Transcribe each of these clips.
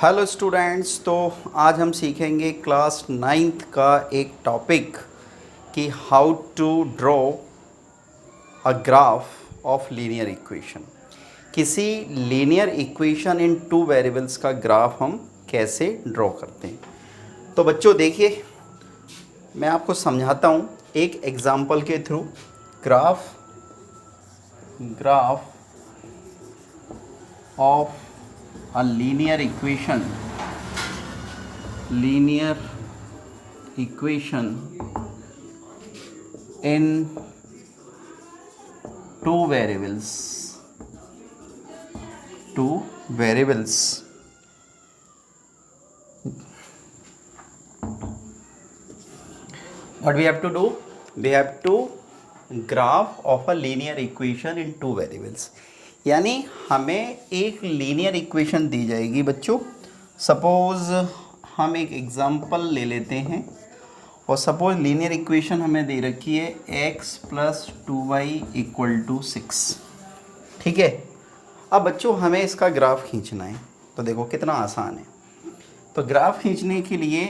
Hello students. तो आज हम सीखेंगे क्लास 9th का एक टॉपिक कि how to draw a graph of linear equation. किसी linear equation in two variables का ग्राफ हम कैसे ड्रॉ करते हैं। तो बच्चों देखिए, मैं आपको समझाता हूँ एक एग्जांपल के through. Graph of a linear equation in two variables what we have to do, we have to graph of a linear equation in two variables। यानी हमें एक लीनियर इक्वेशन दी जाएगी बच्चों। सपोज हम एक एग्जांपल ले लेते हैं और सपोज लीनियर इक्वेशन हमें दे रखी है x + 2y = 6। ठीक है। अब बच्चों हमें इसका ग्राफ खींचना है। तो देखो कितना आसान है। तो ग्राफ खींचने के लिए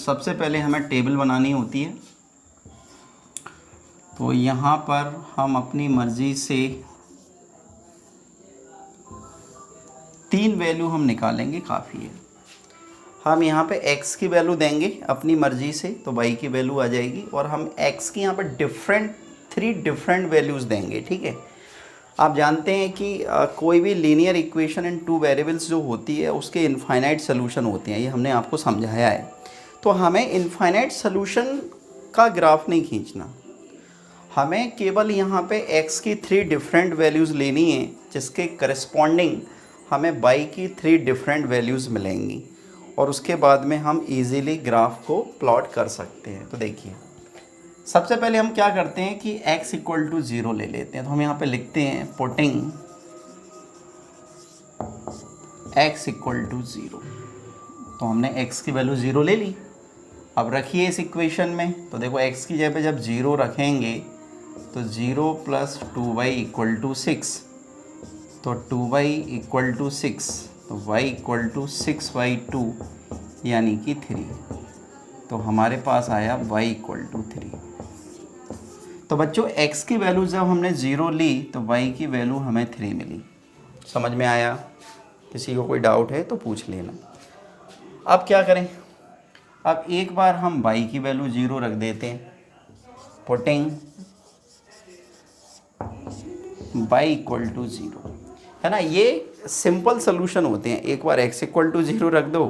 सबसे पहले हमें टेबल बनानी होती है। तो यहाँ पर हम अपनी मर्ज़ी से 3 वैल्यू हम निकालेंगे, काफ़ी है। हम यहाँ पे x की वैल्यू देंगे अपनी मर्ज़ी से, तो y की वैल्यू आ जाएगी। और हम x की यहाँ पर 3 डिफरेंट वैल्यूज़ देंगे। ठीक है। आप जानते हैं कि कोई भी linear equation in two variables जो होती है उसके इनफाइनाइट सोल्यूशन होते हैं, ये हमने आपको समझाया है। तो हमें इनफाइनाइट सोल्यूशन का ग्राफ नहीं खींचना, हमें केवल यहाँ पे x की 3 डिफरेंट वैल्यूज़ लेनी है, जिसके करस्पॉन्डिंग हमें y की 3 डिफरेंट वैल्यूज़ मिलेंगी। और उसके बाद में हम इजीली ग्राफ को प्लॉट कर सकते हैं। तो देखिए, सबसे पहले हम क्या करते हैं कि x = 0 ले लेते हैं। तो हम यहाँ पे लिखते हैं पुटिंग x = 0। तो हमने x की वैल्यू 0 ले ली। अब रखिए इस इक्वेशन में। तो देखो x की जगह पे जब 0 रखेंगे तो 0 + 2y = 6। तो 2y = 6, तो y = 6/2 यानी कि 3। तो हमारे पास आया y = 3। तो बच्चों x की वैल्यू जब हमने 0 ली तो y की वैल्यू हमें 3 मिली। समझ में आया? किसी को कोई डाउट है तो पूछ लेना। अब क्या करें? अब एक बार हम y की वैल्यू 0 रख देते हैं। पुटिंग y = 0, है ना। ये सिंपल सोल्यूशन होते हैं। एक बार x = 0 रख दो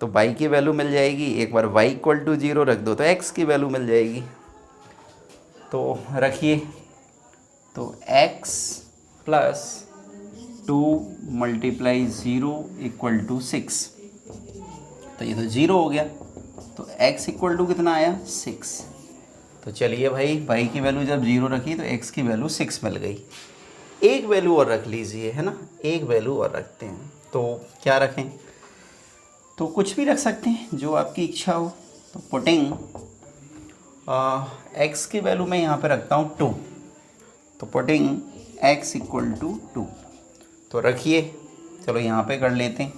तो y की वैल्यू मिल जाएगी, एक बार y = 0 रख दो तो x की वैल्यू मिल जाएगी। तो रखिए, तो x + 2 × 0 = 6। तो ये तो 0 हो गया। तो x = कितना आया? 6। तो चलिए भाई, y की वैल्यू जब 0 रखी तो x की वैल्यू 6 मिल गई। एक वैल्यू और रख लीजिए, है ना। एक वैल्यू और रखते हैं। तो क्या रखें? तो कुछ भी रख सकते हैं जो आपकी इच्छा हो। तो पुटिंग x की वैल्यू मैं यहाँ पे रखता हूँ 2। तो पुटिंग x = 2। तो रखिए, चलो यहाँ पे कर लेते हैं।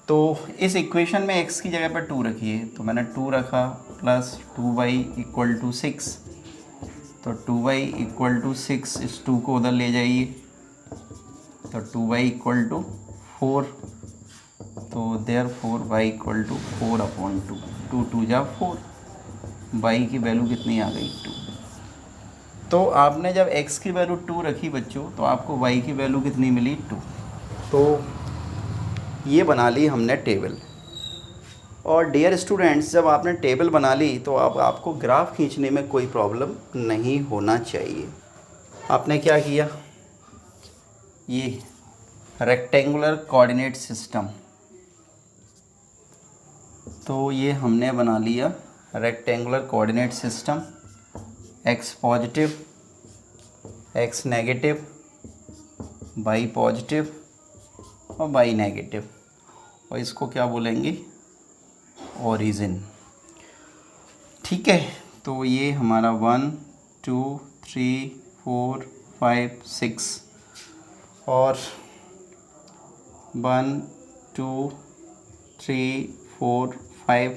तो इस इक्वेशन में x की जगह पर 2 रखिए। तो मैंने 2 रखा प्लस 2y = 6। तो 2y = 6, इस 2 को उधर ले जाइए। तो 2y = 4। तो देयरफॉर y = 4/2। 2 2 जा 4। y की वैल्यू कितनी आ गई? 2। तो आपने जब x की वैल्यू 2 रखी बच्चों, तो आपको y की वैल्यू कितनी मिली? 2। तो ये बना ली हमने टेबल। और डियर स्टूडेंट्स, जब आपने टेबल बना ली तो अब आपको ग्राफ खींचने में कोई प्रॉब्लम नहीं होना चाहिए। आपने क्या किया? ये रेक्टेंगुलर कोऑर्डिनेट सिस्टम, तो ये हमने बना लिया rectangular coordinate system. x positive, x negative, y positive और y नेगेटिव। और इसको क्या बोलेंगे? ओरिजिन। ठीक है। तो ये हमारा 1 2 3 4 5 6 और 1 2 3 4 5,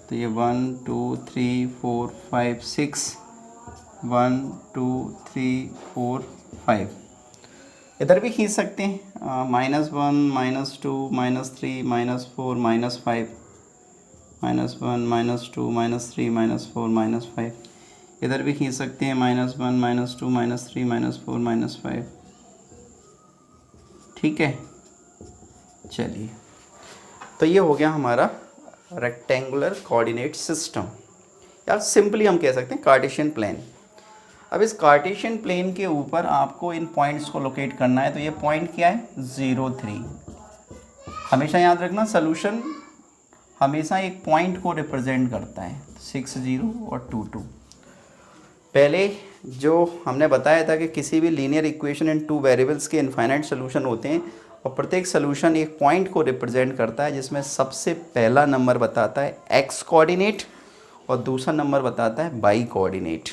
तो ये 1 2 3 4 5 6, 1 2 3 4 5। इधर भी खींच सकते हैं, -1 -2 -3 -4 -5, -1 -2 -3 -4 -5। इधर भी खींच सकते हैं, -1 -2 -3 -4 -5। ठीक है, चलिए, तो ये हो गया हमारा रेक्टेंगुलर कोऑर्डिनेट सिस्टम, या सिंपली हम कह सकते हैं कार्टेशियन प्लेन। अब इस कार्टेशियन प्लेन के ऊपर आपको इन पॉइंट्स को लोकेट करना है। तो ये पॉइंट क्या है, 0 3। हमेशा याद रखना, सोल्यूशन हमेशा एक पॉइंट को रिप्रेजेंट करता है, 6 0 और 2 2। पहले जो हमने बताया था कि किसी भी लीनियर इक्वेशन इन 2 वेरिएबल्स के इनफाइनाइट सोल्यूशन होते हैं, और प्रत्येक सोल्यूशन एक पॉइंट को रिप्रेजेंट करता है, जिसमें सबसे पहला नंबर बताता है एक्स कोऑर्डिनेट और दूसरा नंबर बताता है वाई कोऑर्डिनेट।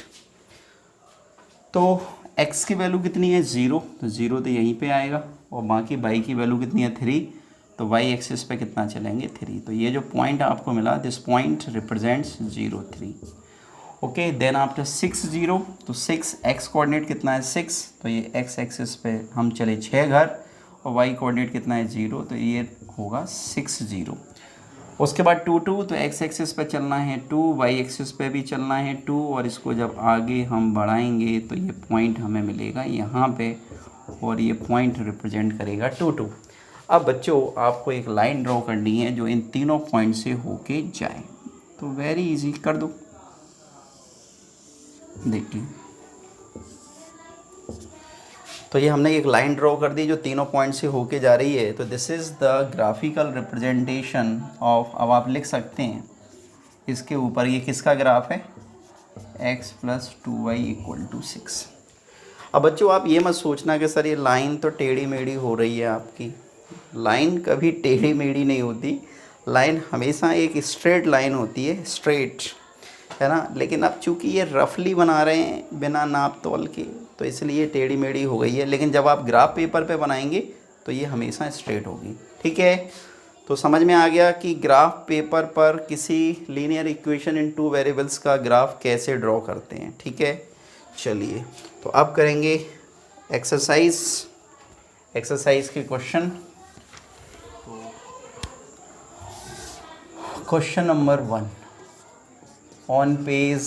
तो x की वैल्यू कितनी है, 0, तो 0 तो यहीं पे आएगा, और बाकी y की वैल्यू कितनी है, 3, तो y एक्सिस पे कितना चलेंगे, 3। तो ये जो पॉइंट आपको मिला, this point represents 0 3। Okay, then after 6 0, तो 6 x कोऑर्डिनेट कितना है, 6, तो ये x एक्सिस पे हम चले 6 घर, और y कोऑर्डिनेट कितना है, 0, तो ये होगा 6 0। उसके बाद 2 2, तो x एक्सिस पे चलना है 2, y एक्सिस पे भी चलना है 2, और इसको जब आगे हम बढ़ाएंगे तो ये पॉइंट हमें मिलेगा यहाँ पे, और ये पॉइंट रिप्रेजेंट करेगा 2 2। अब बच्चों, आपको एक लाइन ड्रॉ करनी है जो इन तीनों पॉइंट से होके जाए। तो वेरी इजी, कर दो, देखिए। तो ये हमने एक लाइन ड्रॉ कर दी जो तीनों पॉइंट से होके जा रही है। तो this is the graphical representation of, अब आप लिख सकते हैं इसके ऊपर, ये किसका ग्राफ है, x + 2y = 6। अब बच्चों, आप ये मत सोचना कि सर ये लाइन तो टेढ़ी मेढ़ी हो रही है आपकी। लाइन कभी टेढ़ी मेढ़ी नहीं होती, लाइन हमेशा एक स्ट्रेट लाइन होती है, स्ट्रेट, है ना। लेकिन अब चूंकि ये रफली बना रहे हैं बिना नाप तोल के, तो इसलिए टेढ़ी मेढ़ी हो गई है। लेकिन जब आप ग्राफ पेपर पे बनाएंगे तो ये हमेशा स्ट्रेट होगी। ठीक है, तो समझ में आ गया कि ग्राफ पेपर पर किसी लीनियर इक्वेशन इन 2 वेरिएबल्स का ग्राफ कैसे ड्रॉ करते हैं। ठीक है, चलिए, तो अब करेंगे एक्सरसाइज के question. Question number 1 on page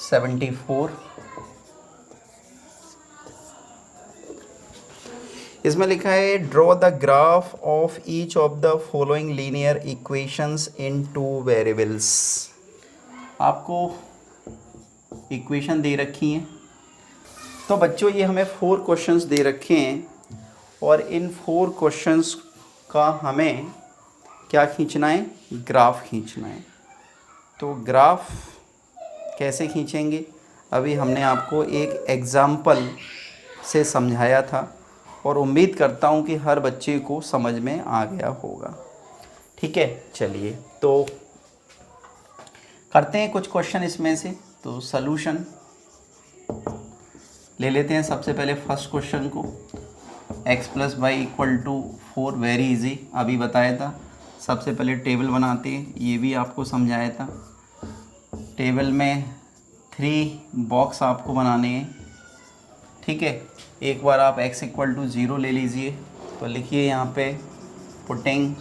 74। इसमें लिखा है draw the graph of each of the following linear equations in 2 variables. आपको इक्वेशन दे रखी हैं। तो बच्चों, ये हमें 4 क्वेश्चंस दे रखे हैं, और इन 4 क्वेश्चंस का हमें क्या खींचना है, ग्राफ खींचना है। तो ग्राफ कैसे खींचेंगे, अभी हमने आपको एक एग्जाम्पल से समझाया था, और उम्मीद करता हूँ कि हर बच्चे को समझ में आ गया होगा। ठीक है, चलिए, तो करते हैं कुछ क्वेश्चन इसमें से। तो सॉल्यूशन ले लेते हैं सबसे पहले फर्स्ट क्वेश्चन को, x + y = 4, वेरी इजी, अभी बताया था। सबसे पहले टेबल बनाते हैं, ये भी आपको समझाया था। टेबल में 3 बॉक्स आपको बनाने हैं। ठीक है, एक बार आप x = 0 ले लीजिए, तो लिखिए यहाँ पे पुटिंग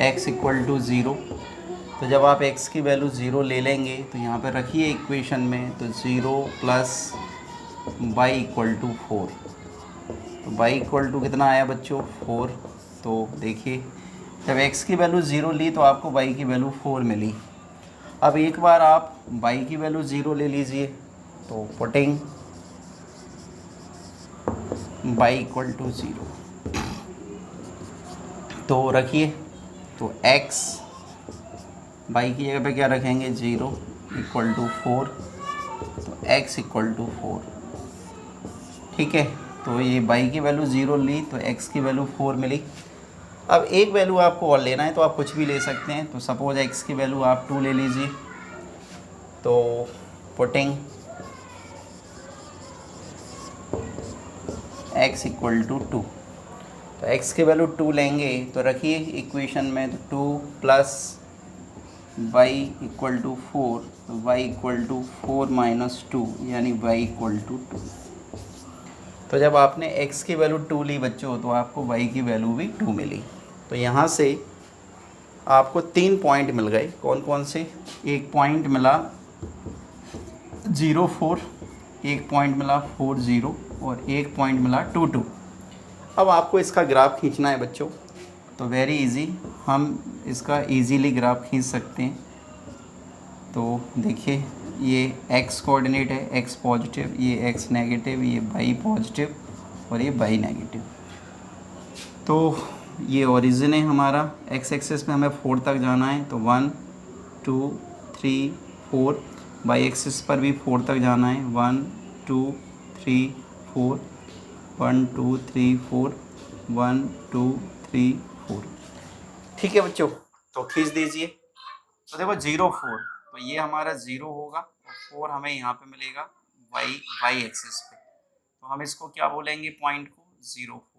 x = 0। तो जब आप x की वैल्यू 0 ले लेंगे तो यहाँ पे रखिए इक्वेशन में, तो 0 + y = 4। तो y = कितना आया बच्चों, 4। तो देखिए, जब x की वैल्यू 0 ली तो आपको y की वैल्यू 4 मिली। अब एक बार आप y की वैल्यू 0 ले लीजिए, तो पुटिंग y = 0, तो रखिए, तो x y की जगह पे क्या रखेंगे, 0 = 4, तो x = 4। ठीक है, तो ये y की वैल्यू 0 ली तो x की वैल्यू 4 मिली। अब एक वैल्यू आपको और लेना है, तो आप कुछ भी ले सकते हैं। तो सपोज x की वैल्यू आप 2 ले लीजिए, तो पुटिंग x = 2। तो x की वैल्यू 2 लेंगे तो रखिए इक्वेशन में, तो 2 प्लस y इक्वल टू 4, तो y इक्वल टू 4 माइनस 2 यानी y इक्वल टू 2। तो जब आपने x की वैल्यू 2 ली बच्चों तो आपको y की वैल्यू भी 2 मिली। तो यहाँ से आपको 3 पॉइंट मिल गए। कौन कौन से? एक पॉइंट मिला 0 4, एक पॉइंट मिला 4 0 और एक पॉइंट मिला 2 2। अब आपको इसका ग्राफ खींचना है बच्चों, तो वेरी इजी, हम इसका इजीली ग्राफ खींच सकते हैं। तो देखिए ये x कोऑर्डिनेट है, x पॉजिटिव, ये x नेगेटिव, ये y पॉजिटिव और ये y नेगेटिव। तो ये ओरिजिन है हमारा, x एक्सिस पे हमें 4 तक जाना है, तो 1 2 3 4, y एक्सिस पर भी 4 तक जाना है, 1 2 3 4, 1 2 3 4, 1 2 3 4। ठीक है बच्चों, तो खींच दीजिए। तो देखो 0 4, तो ये हमारा 0 होगा और 4 हमें यहाँ पे मिलेगा y एक्सिस पे, तो हम इसको क्या बोलेंगे पॉइंट को? 0 4।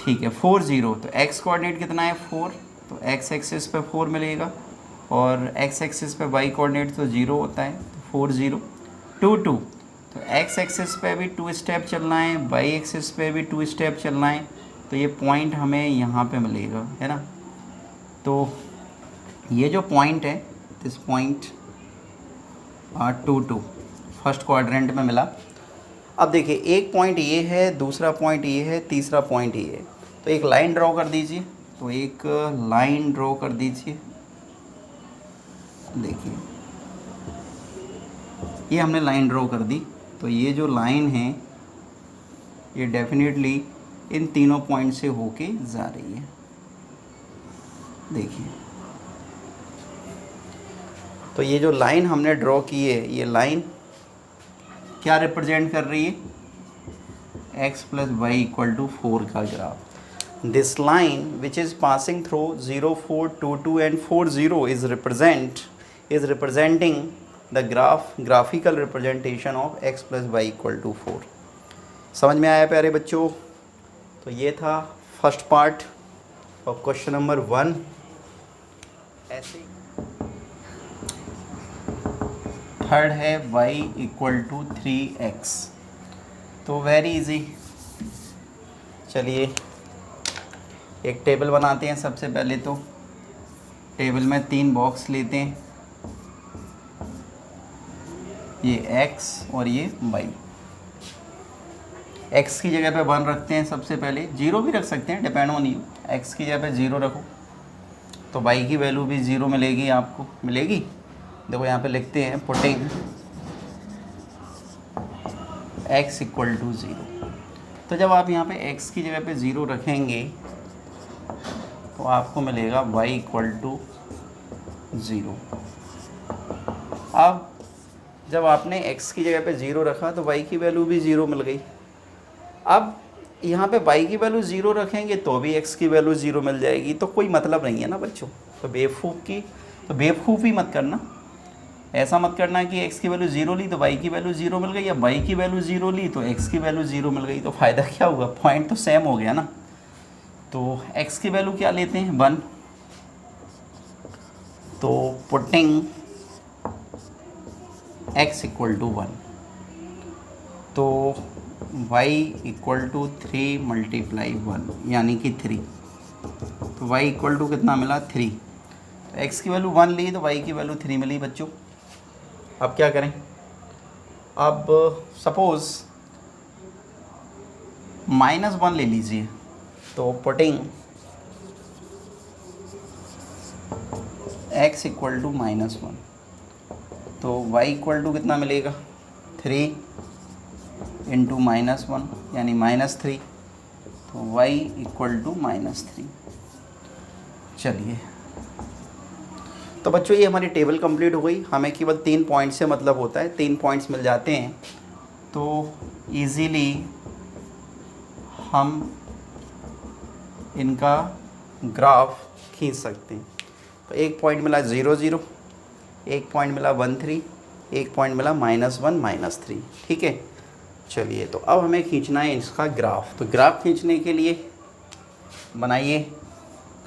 ठीक है, 4 0, तो x कोऑर्डिनेट कितना है? 4, तो x एक्सिस पे 4 मिलेगा और x एक्सिस पे y कोऑर्डिनेट तो 0 होता है, तो 4 0 2 2, तो x एक्सिस पे भी 2 स्टेप चलना है, y एक्सिस पे भी 2 स्टेप चलना है, तो ये पॉइंट हमें यहाँ पे मिलेगा, है ना। तो ये जो पॉइंट है, दिस पॉइंट 2 2 फर्स्ट क्वाड्रेंट में मिला। अब देखिए एक पॉइंट ये है, दूसरा पॉइंट ये है, तीसरा पॉइंट ये है, तो एक लाइन ड्रॉ कर दीजिए। तो एक लाइन ड्रॉ कर दीजिए। देखिए ये हमने लाइन ड्रॉ कर दी, तो ये जो लाइन है ये डेफिनेटली इन तीनों पॉइंट से होके जा रही है। देखिए तो ये जो लाइन हमने ड्रॉ की है, ये लाइन क्या रिप्रेजेंट कर रही है? x plus y equal to 4 का graph. This line which is passing through 0 4 2 2 and 4 0 is representing the graphical representation of x plus y equal to 4। समझ में आया प्यारे बच्चों? तो ये था first part of question number 1। ऐसे थर्ड है y इक्वल टू 3x। तो वेरी इजी, चलिए एक टेबल बनाते हैं। सबसे पहले तो टेबल में 3 बॉक्स लेते हैं, ये x और ये y। x की जगह पे 1 रखते हैं सबसे पहले, 0 भी रख सकते हैं, डिपेंड ऑन यू। x की जगह पे 0 रखो तो y की वैल्यू भी 0 मिलेगी, आपको मिलेगी। देखो यहाँ पे लिखते हैं पुटिंग x इक्वल टू 0। तो जब आप यहाँ पे x की जगह पे 0 रखेंगे तो आपको मिलेगा y इक्वल टू 0। अब जब आपने x की जगह पे 0 रखा तो y की वैल्यू भी 0 मिल गई। अब यहाँ पे y की वैल्यू 0 रखेंगे तो भी x की वैल्यू 0 मिल जाएगी, तो कोई मतलब नहीं है ना बच्चों। तो बेवकूफ़ी मत करना, ऐसा मत करना कि x की वैल्यू 0 ली तो y की वैल्यू 0 मिल गई, या y की वैल्यू 0 ली तो x की वैल्यू 0 मिल गई। तो फ़ायदा क्या हुआ? पॉइंट तो सेम हो गया ना। तो x की वैल्यू क्या लेते हैं? 1। तो पुटिंग x इक्वल टू 1, तो y इक्वल टू 3 मल्टीप्लाई 1 यानी कि 3। तो y इक्वल टू कितना मिला? 3। तो x की वैल्यू 1 ली तो y की वैल्यू 3 मिली बच्चों। अब क्या करें? अब सपोज़ -1 ले लीजिए, तो पुटिंग x इक्वल टू -1, तो y इक्वल टू कितना मिलेगा? 3 इंटू -1 यानी -3, तो y इक्वल टू -3। चलिए तो बच्चों ये हमारी टेबल कंप्लीट हो गई। हमें केवल 3 पॉइंट से मतलब होता है, 3 पॉइंट्स मिल जाते हैं तो इजीली हम इनका ग्राफ खींच सकते हैं। तो एक पॉइंट मिला 0 0, एक पॉइंट मिला 1 3, एक पॉइंट मिला -1 -3। ठीक है, चलिए तो अब हमें खींचना है इसका ग्राफ। तो ग्राफ खींचने के लिए बनाइए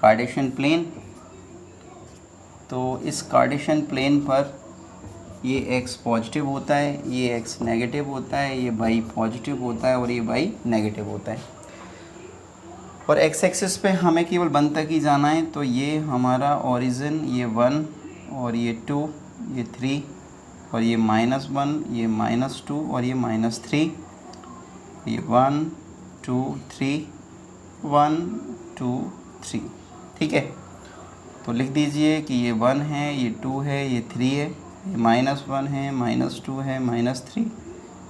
कार्टेशियन प्लेन। तो इस कार्टेशियन प्लेन पर ये x पॉजिटिव होता है, ये x नेगेटिव होता है, ये y पॉजिटिव होता है और ये y नेगेटिव होता है। और x एक्सिस पे हमें केवल 1 तक ही जाना है। तो ये हमारा ओरिजिन, ये 1 और ये 2, ये 3 और ये -1, ये -2 और ये -3, ये 1 2 3, 1 2 3। ठीक है, तो लिख दीजिए कि ये 1 है, ये 2 है, ये 3 है, ये -1 है, -2 है, -3,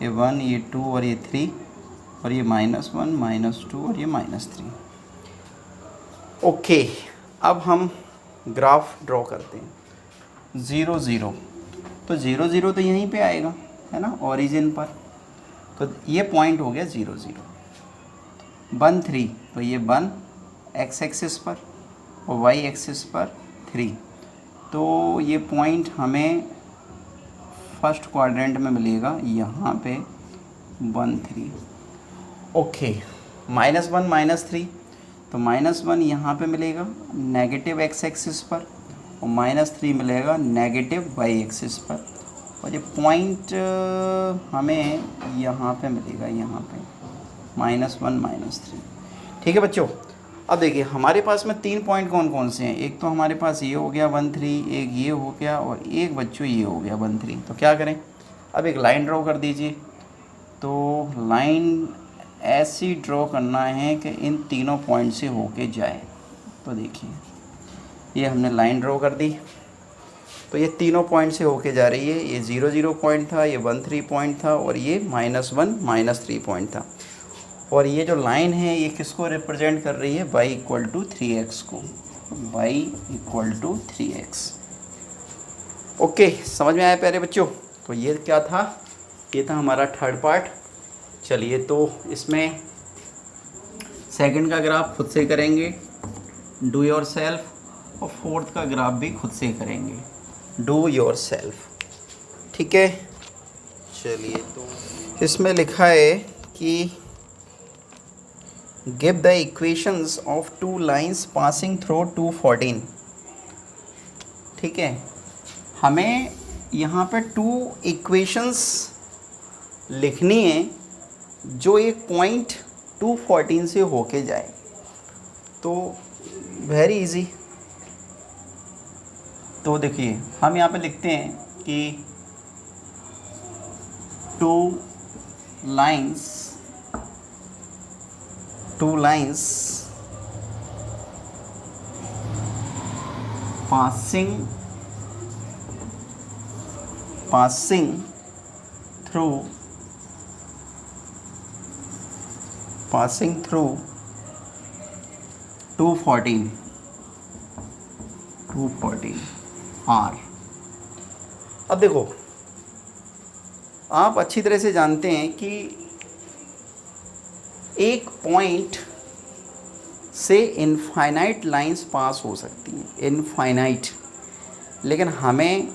ये 1, ये 2 और ये 3 और ये -1 -2 और ये -3। ओके, अब हम ग्राफ ड्रॉ करते हैं। 0 0, तो 0 0 तो यहीं पे आएगा, है ना, ओरिजिन पर। तो ये पॉइंट हो गया 0 0। 1 3, तो ये 1 x एक्सिस पर और y एक्सिस पर 3। तो ये पॉइंट हमें फर्स्ट क्वाड्रेंट में मिलेगा, यहाँ पे 1 3। ओके, -1 -3, तो -1 यहाँ पे मिलेगा नेगेटिव x एक्सिस पर और -3 मिलेगा नेगेटिव y एक्सिस पर। और ये पॉइंट हमें यहाँ पे मिलेगा, यहाँ पे -1 -3। ठीक है बच्चों, अब देखिए हमारे पास में 3 पॉइंट कौन कौन से हैं। एक तो हमारे पास ये हो गया 1 3, एक ये हो गया और एक बच्चों ये हो गया 1 3। तो क्या करें, अब एक लाइन ड्रॉ कर दीजिए। तो लाइन ऐसी ड्रॉ करना है कि इन तीनों पॉइंट से होके जाए। तो देखिए ये हमने लाइन ड्रॉ कर दी, तो ये तीनों पॉइंट से होके जा रही है। ये 0 0 पॉइंट था, ये 1 3 पॉइंट था और ये -1 -3 पॉइंट था। और ये जो लाइन है ये किसको रिप्रेजेंट कर रही है, y = 3x को, y = 3x। ओके, समझ में आया प्यारे बच्चों। तो ये क्या था, ये था हमारा थर्ड पार्ट। चलिए तो इसमें सेकंड का ग्राफ खुद से करेंगे, डू योर सेल्फ, और फोर्थ का ग्राफ भी खुद से करेंगे, डू योर सेल्फ। ठीक है, चलिए तो इसमें लिखा है कि give the equations of 2 lines passing through 214। ठीक है, हमें यहाँ पे 2 इक्वेशंस लिखनी है जो एक पॉइंट 214 से होके जाए। तो वेरी इजी। तो देखिए हम यहाँ पे लिखते हैं कि 2 लाइंस passing through 214 R। अब देखो आप अच्छी तरह से जानते हैं कि एक पॉइंट से इनफाइनाइट लाइंस पास हो सकती हैं, इनफाइनाइट। लेकिन हमें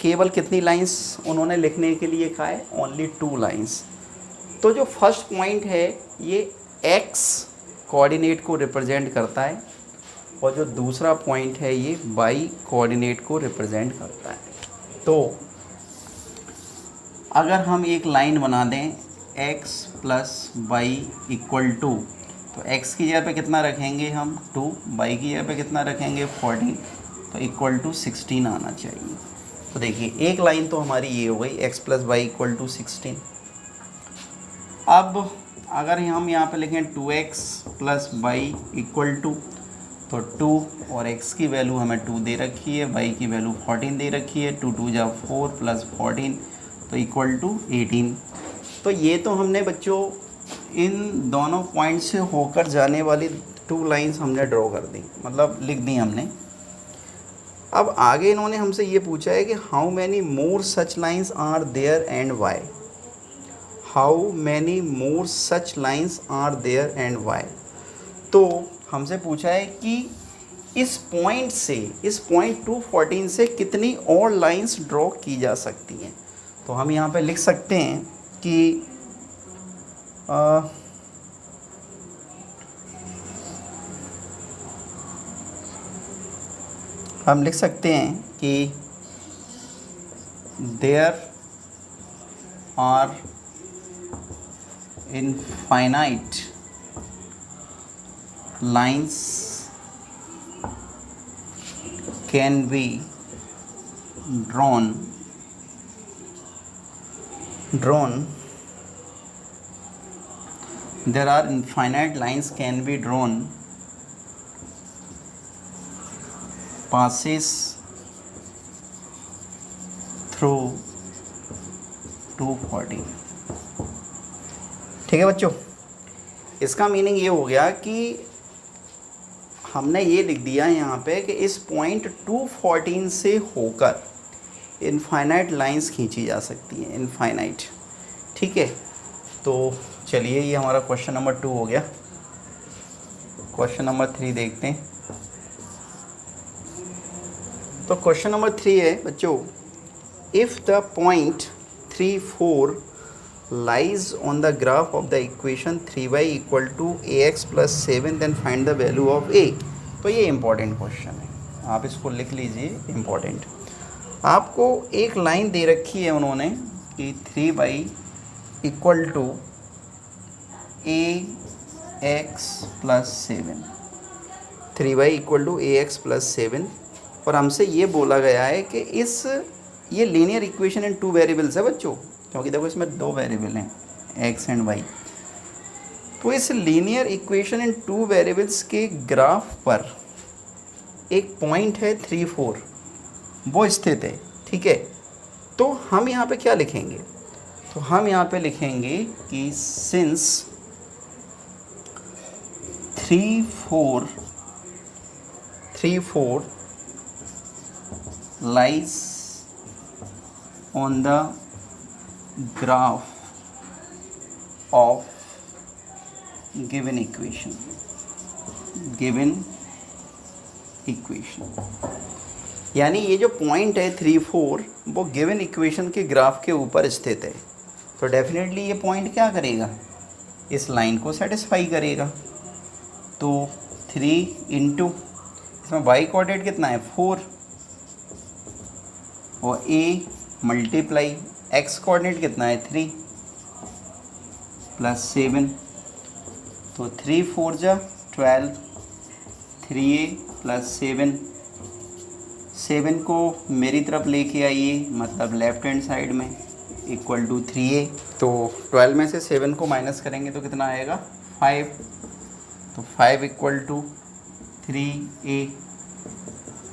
केवल कितनी लाइंस उन्होंने लिखने के लिए कहा है, ओनली 2 लाइंस। तो जो फर्स्ट पॉइंट है ये x कोऑर्डिनेट को रिप्रेजेंट करता है और जो दूसरा पॉइंट है ये y कोऑर्डिनेट को रिप्रेजेंट करता है। तो अगर हम एक लाइन बना दें x + y = 2, तो x की जगह पे कितना रखेंगे हम 2, y की जगह पे कितना रखेंगे 14, तो = 16 आना चाहिए। तो देखिए एक लाइन तो हमारी ये हो गई x + y = 16। अब अगर हम यहाँ पे लिखें 2x + y = 2, तो 2 और x की वैल्यू हमें 2 दे रखी है, y की वैल्यू 14 दे रखी है। 2 2 जा 4 + 14 तो = 18। तो ये तो हमने बच्चों इन दोनों पॉइंट से होकर जाने वाली 2 लाइंस हमने ड्रॉ कर दी, मतलब लिख दी हमने। अब आगे इन्होंने हमसे ये पूछा है कि how many more such lines are there and why. How many more such lines are there and why. तो हमसे पूछा है कि इस पॉइंट 214 से कितनी और लाइंस ड्रॉ की जा सकती हैं। तो हम यहाँ पे लिख सकते हैं कि हम लिख सकते हैं कि there are infinite lines can be drawn there are infinite lines can be drawn passes through 240। ठीक है बच्चों, इसका मीनिंग ये हो गया कि हमने ये लिख दिया यहाँ पे कि इस पॉइंट 214 से होकर इनफाइनाइट लाइंस खींची जा सकती हैं, इनफाइनाइट। ठीक है, तो चलिए ये हमारा क्वेश्चन नंबर 2 हो गया। क्वेश्चन नंबर 3 देखते हैं। तो क्वेश्चन नंबर 3 है बच्चों, if the point 3, 4 lies on the graph of the equation 3y equal to ax plus 7 then find the value of a। तो ये इम्पॉर्टेंट क्वेश्चन है, आप इसको लिख लीजिए, इम्पॉर्टेंट। आपको एक लाइन दे रखी है उन्होंने कि 3y equal to ax plus 7, 3y equal to ax plus 7, और हमसे ये बोला गया है कि ये लीनियर इक्वेशन इन 2 वेरिएबल्स है बच्चों, क्योंकि देखो इसमें 2 वेरिएबल हैं x एंड y। तो इस लीनियर इक्वेशन इन 2 वेरिएबल्स के ग्राफ पर एक पॉइंट है 3, 4, वो स्थित है। ठीक है, तो हम यहाँ पे क्या लिखेंगे? तो हम यहाँ पे लिखेंगे कि since 3, 4 lies on the graph of given equation यानी ये जो पॉइंट है 3, 4 वो गिवन इक्वेशन के ग्राफ के ऊपर स्थित है। तो डेफिनेटली ये पॉइंट क्या करेगा? इस लाइन को सेटिस्फाई करेगा। तो 3 इंटू इसमें y कोऑर्डिनेट कितना है 4 और a मल्टीप्लाई x कोऑर्डिनेट कितना है 3 प्लस 7, तो 3, 4 जा 12, 3a प्लस 7 को मेरी तरफ लेके आइए, मतलब लेफ्ट हैंड साइड में, इक्वल टू 3a। तो 12 में से 7 को माइनस करेंगे तो कितना आएगा 5, तो 5 इक्वल टू 3a,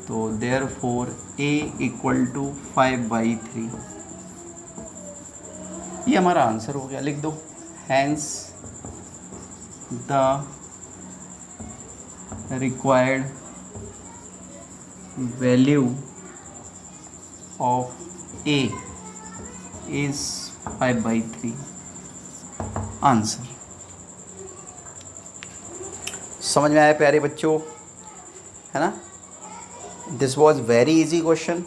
तो देयरफॉर a इक्वल टू 5/3। ये हमारा आंसर हो गया, लिख दो। Hence the required value of a is 5/3 answer. समझ में आया प्यारे बच्चों, है ना? This was very easy question.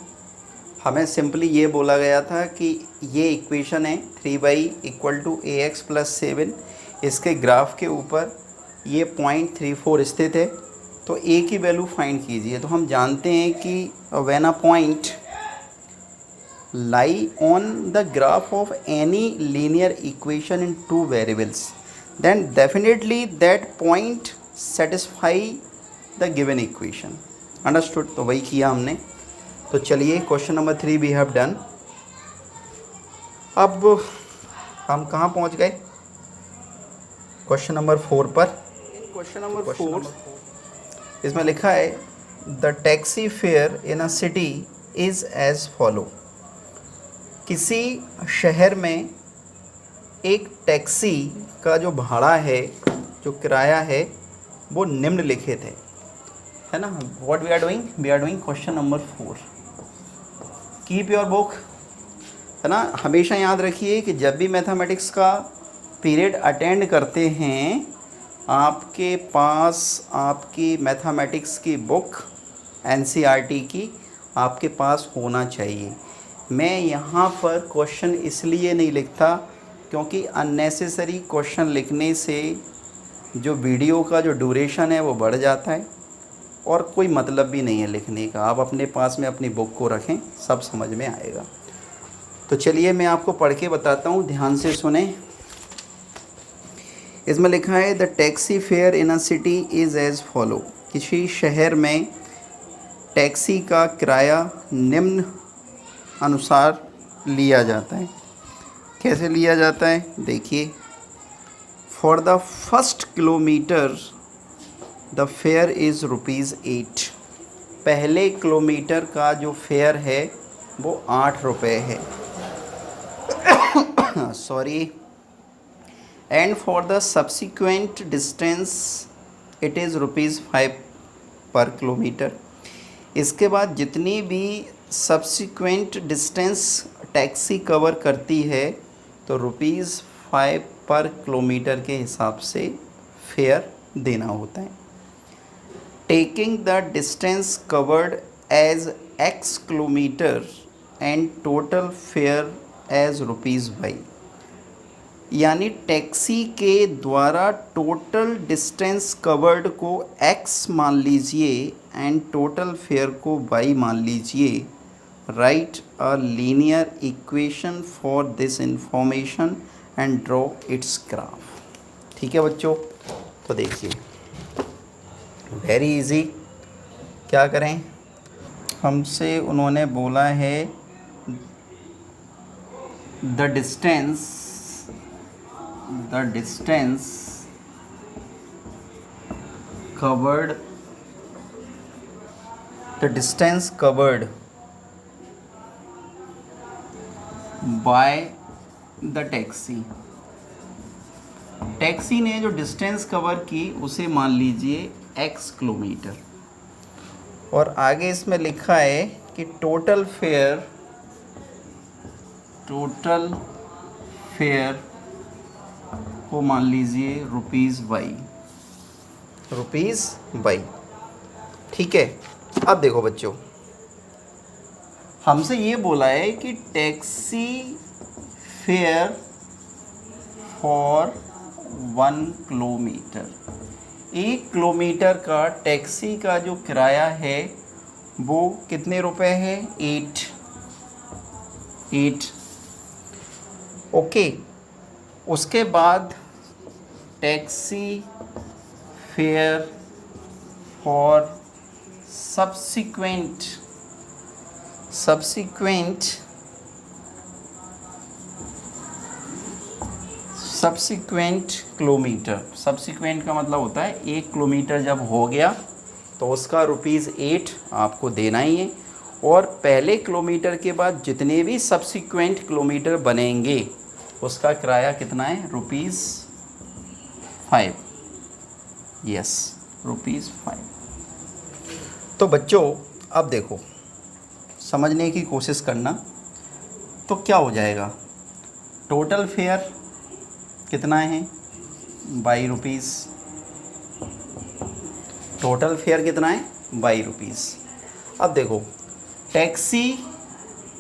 हमें सिंपली ये बोला गया था कि ये इक्वेशन है 3y equal to ax plus 7, इसके ग्राफ के ऊपर ये पॉइंट 3, 4 स्थित है, तो a की वैल्यू फाइंड कीजिए। तो हम जानते हैं कि when a point lie on the graph of any linear equation in 2 variables then definitely that point satisfy the given equation. Understood? तो वही किया हमने। तो चलिए question number 3 we have done. अब हम कहाँ पहुँच गए? क्वेश्चन नंबर 4 पर। क्वेश्चन नंबर 4 इसमें लिखा है the taxi fare in a city is as follow. किसी शहर में एक टैक्सी का जो भाड़ा है, जो किराया है, वो निम्नलिखित है ना? What we are doing? We are doing question number 4। Keep your book, है ना? हमेशा याद रखिए कि जब भी मैथमेटिक्स का पीरियड अटेंड करते हैं, आपके पास आपकी मैथमेटिक्स की बुक एनसीईआरटी की आपके पास होना चाहिए। मैं यहाँ पर क्वेश्चन इसलिए नहीं लिखता क्योंकि अननेसेसरी क्वेश्चन लिखने से जो वीडियो का जो ड्यूरेशन है वो बढ़ जाता है, और कोई मतलब भी नहीं है लिखने का। आप अपने पास में अपनी बुक को रखें, सब समझ में आएगा। तो चलिए मैं आपको पढ़ के बताता हूँ, ध्यान से सुने। इसमें लिखा है the taxi fare in a city is as follow. किसी शहर में टैक्सी का किराया निम्न अनुसार लिया जाता है। कैसे लिया जाता है देखिए। For the first kilometre the fair is ₹8। पहले किलोमीटर का जो फेयर है वो 8 रुपये है। Sorry. And for the subsequent distance it is ₹5 पर किलोमीटर। इसके बाद जितनी भी सब्सिक्वेंट डिस्टेंस टैक्सी कवर करती है तो ₹5 पर किलोमीटर के हिसाब से फेयर देना होता है। Taking the distance covered as X kilometre and total fare as ₹Y। यानी टैक्सी के द्वारा टोटल डिस्टेंस कवर्ड को X मान लीजिए एंड टोटल फेयर को Y मान लीजिए। Write a linear equation for this information and draw its graph. ठीक है बच्चों, तो देखिए वेरी इजी। क्या करें, हमसे उन्होंने बोला है the distance covered by the taxi। Taxi ने जो डिस्टेंस कवर की उसे मान लीजिए X किलोमीटर, और आगे इसमें लिखा है कि टोटल फेयर को मान लीजिए ₹Y। ठीक है। अब देखो बच्चों, हमसे ये बोला है कि taxi fare for 1 kilometre. 1 kilometre का टैक्सी का जो किराया है वो कितने रुपए है? 8। ओके। उसके बाद taxi fare for subsequent kilometre. Subsequent का मतलब होता है 1 किलोमीटर जब हो गया तो उसका ₹8 आपको देना ही है, और पहले किलोमीटर के बाद जितने भी सब्सिक्वेंट किलोमीटर बनेंगे उसका किराया कितना है? ₹5। यस, ₹5। तो बच्चों अब देखो, समझने की कोशिश करना। तो क्या हो जाएगा, टोटल फेयर कितना है? ₹22। टोटल फेयर कितना है? ₹22। अब देखो, टैक्सी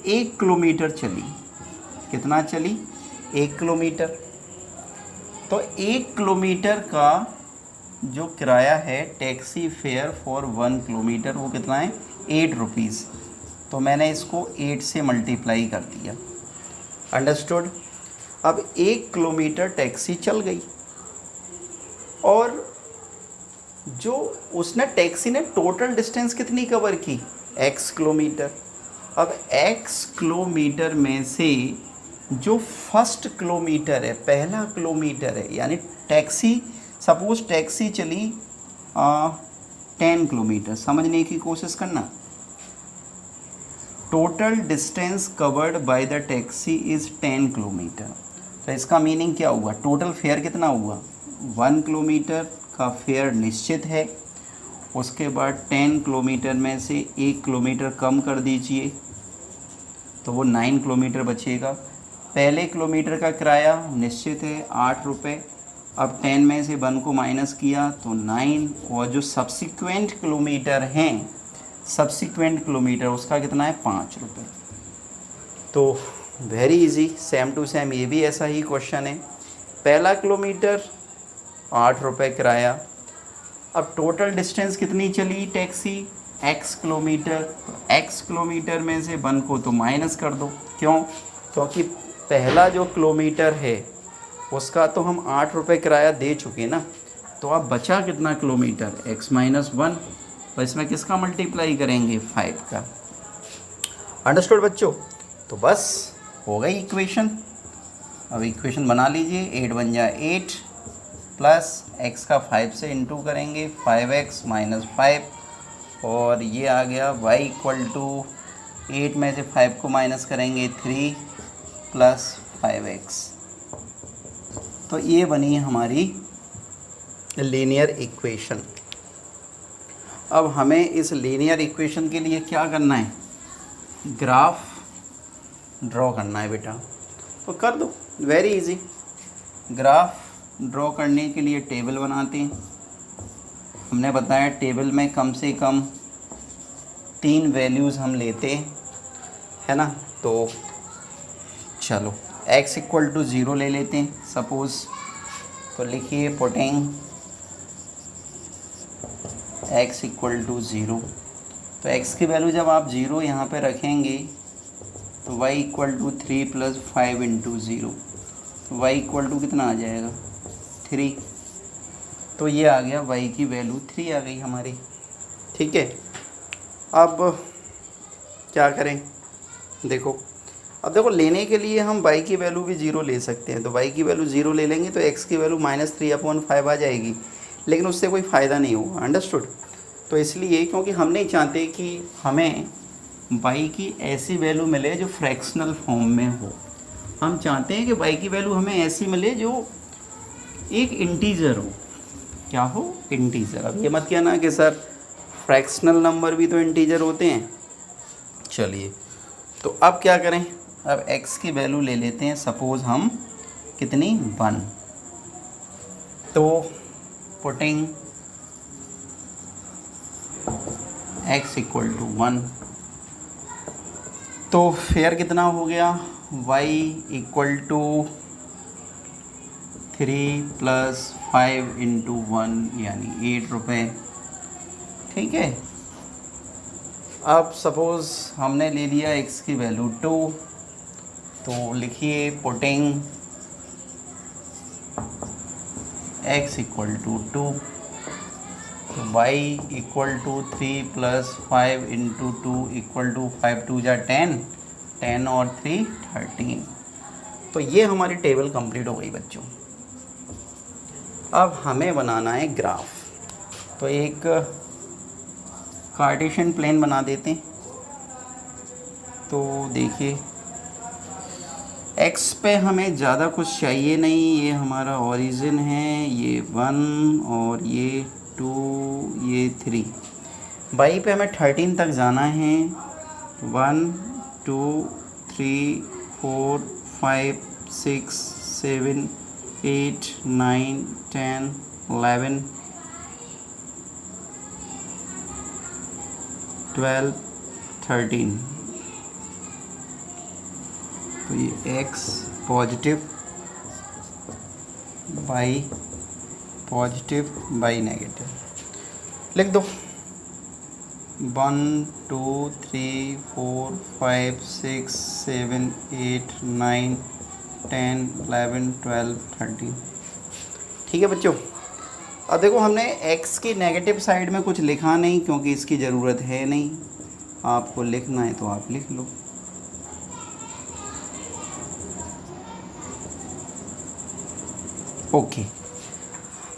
1 किलोमीटर चली। कितना चली? 1 किलोमीटर। तो 1 किलोमीटर का जो किराया है टैक्सी फेयर फॉर 1 किलोमीटर वो कितना है? ₹8। तो मैंने इसको 8 से मल्टीप्लाई कर दिया। अंडरस्टूड। अब 1 किलोमीटर टैक्सी चल गई, और जो उसने टैक्सी ने टोटल डिस्टेंस कितनी कवर की? X kilometre. अब X किलोमीटर में से जो फर्स्ट किलोमीटर है, पहला किलोमीटर है, यानी टैक्सी, सपोज टैक्सी चली 10 किलोमीटर। समझने की कोशिश करना। Total distance covered by the taxi is 10 kilometre. तो इसका मीनिंग क्या हुआ? टोटल फेयर कितना हुआ? 1 किलोमीटर का फेयर निश्चित है। उसके बाद 10 किलोमीटर में से 1 किलोमीटर कम कर दीजिए तो वो 9 किलोमीटर बचेगा। पहले किलोमीटर का किराया निश्चित है ₹8। अब 10 में से 1 को माइनस किया तो 9, और जो सब्सिक्वेंट किलोमीटर उसका कितना है? ₹5। तो very easy, same to same ये भी ऐसा ही क्वेश्चन है। पहला किलोमीटर ₹8 किराया, अब टोटल डिस्टेंस कितनी चली टैक्सी, x किलोमीटर। तो x किलोमीटर में से 1 को तो माइनस कर दो, क्यों? क्योंकि पहला जो किलोमीटर है उसका तो हम 8 रुपये किराया दे चुके ना। तो अब बचा कितना किलोमीटर, x माइनस 1, और इसमें किसका मल्टीप्लाई करेंगे, 5 का। अंडरस्टूड बच्चों? तो बस हो गई इक्वेशन। अब इक्वेशन बना लीजिए, 8 बन जाए 8 प्लस x का 5 से इंटू करेंगे 5x माइनस 5, और ये आ गया y इक्वल टू 8 में से 5 को माइनस करेंगे 3 प्लस 5x। तो ये बनी हमारी लीनियर इक्वेशन। अब हमें इस लीनियर इक्वेशन के लिए क्या करना है, ग्राफ ड्रॉ करना है बेटा। तो कर दो, वेरी इजी। ग्राफ ड्रॉ करने के लिए टेबल बनाते हैं। हमने बताया टेबल में कम से कम 3 वैल्यूज़ हम लेते हैं, है ना। तो चलो x इक्वल टू 0 ले लेते हैं सपोज़। तो लिखिए पुटिंग x इक्वल टू 0। तो x की वैल्यू जब आप 0 यहाँ पे रखेंगे तो y equal to 3 plus 5 into 0, तो y इक्वल टू कितना आ जाएगा, 3। तो ये आ गया y की वैल्यू 3 आ गई हमारी, ठीक है। अब क्या करें, देखो अब देखो लेने के लिए हम y की वैल्यू भी 0 ले सकते हैं। तो y की वैल्यू 0 ले लेंगे तो x की वैल्यू -3/5 आ जाएगी, लेकिन उससे कोई फ़ायदा नहीं होगा। अंडरस्टूड? तो इसलिए क्योंकि हम नहीं चाहते कि हमें y की ऐसी वैल्यू मिले जो फ्रैक्शनल फॉर्म में हो। हम चाहते हैं कि y की वैल्यू हमें ऐसी मिले जो एक इंटीजर हो। क्या हो, इंटीजर। अब ये मत कहना कि सर फ्रैक्शनल नंबर भी तो इंटीजर होते हैं। चलिए तो अब क्या करें, अब x की वैल्यू ले लेते हैं सपोज़ हम कितनी, 1। तो पुटिंग x इक्वल टू 1, तो फेयर कितना हो गया, y equal to 3 plus 5 into 1 यानी 8 रुपये, ठीक है। अब सपोज़ हमने ले लिया x की वैल्यू 2, तो लिखिए पुटिंग x इक्वल टू 2, तो y equal to 3 plus 5 into 2 equal to 5 2 जा 10, 10 और 3 13। तो ये हमारी टेबल कंप्लीट हो गई बच्चों। अब हमें बनाना है ग्राफ। तो एक कार्टेशियन प्लेन बना देते हैं। तो देखिए x पे हमें ज़्यादा कुछ चाहिए नहीं, ये हमारा ओरिजिन है, ये 1 और ये 2 ये 3। y पे हमें 13 तक जाना है, 1 2 3 4 5 6 7 8 9 10 11 12 13। तो ये x positive, y positive, y negative लिख दो। 1 2 3 4 5 6 7 8 9 10 11 12 13, ठीक है बच्चों। अब देखो हमने x की नेगेटिव साइड में कुछ लिखा नहीं क्योंकि इसकी ज़रूरत है नहीं। आपको लिखना है तो आप लिख लो। ओके।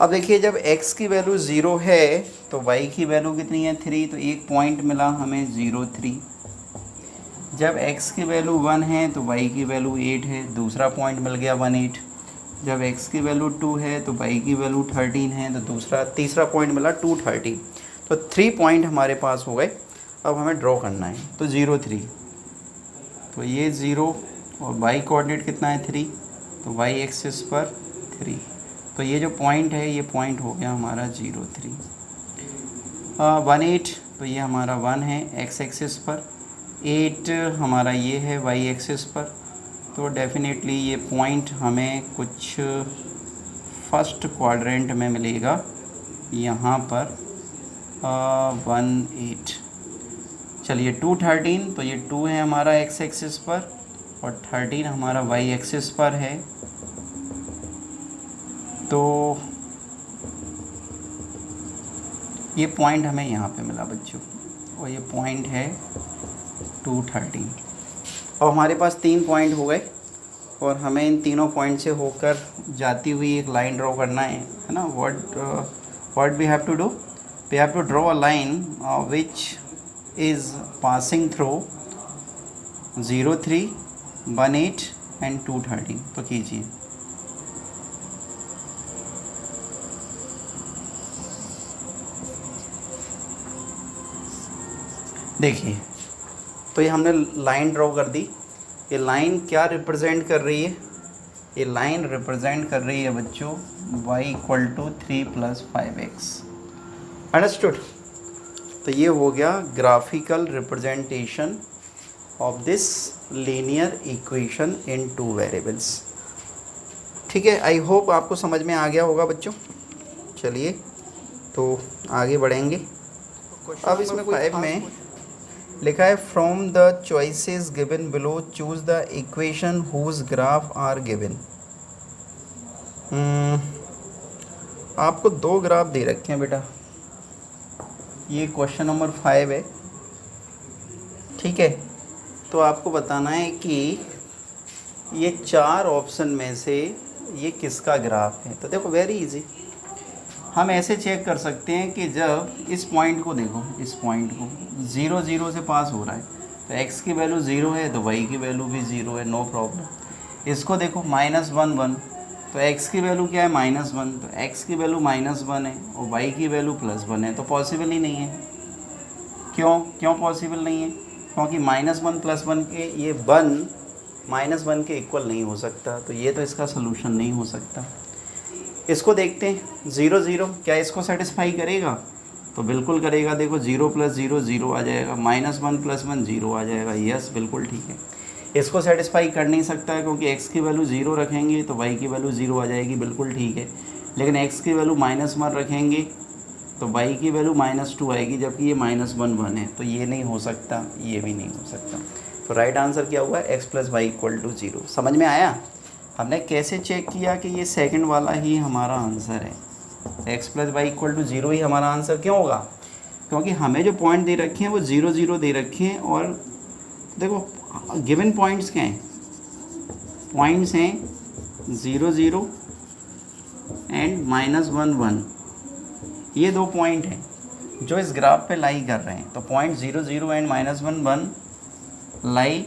अब देखिए जब x की वैल्यू 0 है तो y की वैल्यू कितनी है, 3। तो एक पॉइंट मिला हमें 0 3। जब x की वैल्यू 1 है तो y की वैल्यू 8 है, दूसरा पॉइंट मिल गया 1 8। जब x की वैल्यू 2 है तो y की वैल्यू 13 है, तो तीसरा पॉइंट मिला 2 13। तो 3 पॉइंट हमारे पास हो गए। अब हमें ड्रॉ करना है। तो 0 3, तो ये 0 और y कोऑर्डिनेट कितना है 3, तो y एक्सिस पर 3। तो ये जो पॉइंट है ये पॉइंट हो गया हमारा 0 3। 1 8, तो ये हमारा 1 है x एक्सिस पर, 8 हमारा ये है y एक्सिस पर। तो डेफिनेटली ये पॉइंट हमें कुछ फर्स्ट क्वाड्रेंट में मिलेगा, यहाँ पर 1 8, चलिए 2 13, तो ये 2 है हमारा x एक्सिस पर और 13 हमारा y एक्सिस पर है। तो ये पॉइंट हमें यहाँ पे मिला बच्चों, और ये पॉइंट है 2 13। और हमारे पास 3 पॉइंट हो गए और हमें इन तीनों पॉइंट से होकर जाती हुई एक लाइन ड्रॉ करना है ना। What we have to do, we have to draw a line which is passing through 0 3 1 8 and 2 13। तो कीजिए। देखिए, तो ये हमने लाइन ड्रॉ कर दी। ये लाइन क्या रिप्रेजेंट कर रही है? ये लाइन रिप्रेजेंट कर रही है बच्चों y = 3 + 5x। अंडरस्टूड? तो ये हो गया graphical representation of this linear equation in 2 variables. ठीक है, आई होप आपको समझ में आ गया होगा बच्चों। चलिए तो आगे बढ़ेंगे। अब इसमें 5 में लिखा है from the choices given below choose the equation whose graph are given. आपको 2 ग्राफ दे रखे हैं बेटा, ये क्वेश्चन नंबर 5 है। ठीक है, तो आपको बताना है कि ये 4 ऑप्शन में से ये किसका ग्राफ है। तो देखो वेरी इजी, हम ऐसे चेक कर सकते हैं कि जब इस पॉइंट को देखो, इस पॉइंट को 0 0 से पास हो रहा है तो x की वैल्यू 0 है तो y की वैल्यू भी 0 है, नो प्रॉब्लम। इसको देखो -1 1, तो x की वैल्यू क्या है -1, तो x की वैल्यू -1 है और y की वैल्यू +1 है, तो पॉसिबल ही नहीं है। क्यों पॉसिबल नहीं है? क्योंकि -1 + 1 के ये 1 -1 के इक्वल नहीं हो सकता, तो ये तो इसका सोल्यूशन नहीं हो सकता। इसको देखते हैं 0 0, क्या इसको सेटिस्फाई करेगा? तो बिल्कुल करेगा। देखो 0 + 0 0 आ जाएगा, -1 + 1 0 आ जाएगा। यस, बिल्कुल ठीक है। इसको सेटिस्फाई कर नहीं सकता है क्योंकि x की वैल्यू 0 रखेंगे तो y की वैल्यू 0 आ जाएगी, बिल्कुल ठीक है। लेकिन x की वैल्यू -1 रखेंगे तो y की वैल्यू -2 आएगी, जबकि ये -1 1 है, तो ये नहीं हो सकता, ये भी नहीं हो सकता। तो राइट आंसर क्या हुआ? x + y = 0। समझ में आया? हमने कैसे चेक किया कि ये सेकंड वाला ही हमारा आंसर है, x + y = 0 ही हमारा आंसर क्यों होगा? क्योंकि हमें जो पॉइंट दे रखे हैं वो 0 0 दे रखे हैं और देखो गिवन पॉइंट्स क्या हैं? पॉइंट्स हैं 0 0 एंड -1 1। ये 2 पॉइंट हैं जो इस ग्राफ पे लाई कर रहे हैं। तो point 0 0 and -1 1 lie